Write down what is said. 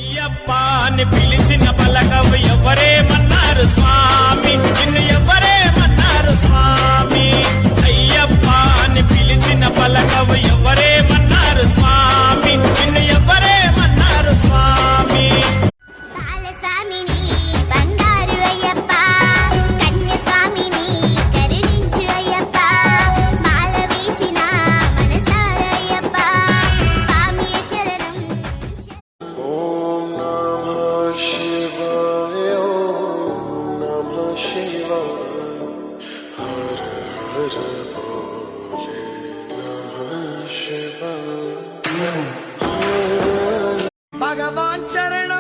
అయ్యప్ప అని పిలిచిన పలకవు ఎవరేమన్నారు స్వామి, నిన్ను ఎవరేమన్నారు స్వామి. అయ్యప్ప అని పిలిచిన పలకవు ఎవరేమన్నారు స్వామి, నిన్ను ఎవరేమన్నారు స్వామి. భగవాన్ చరణం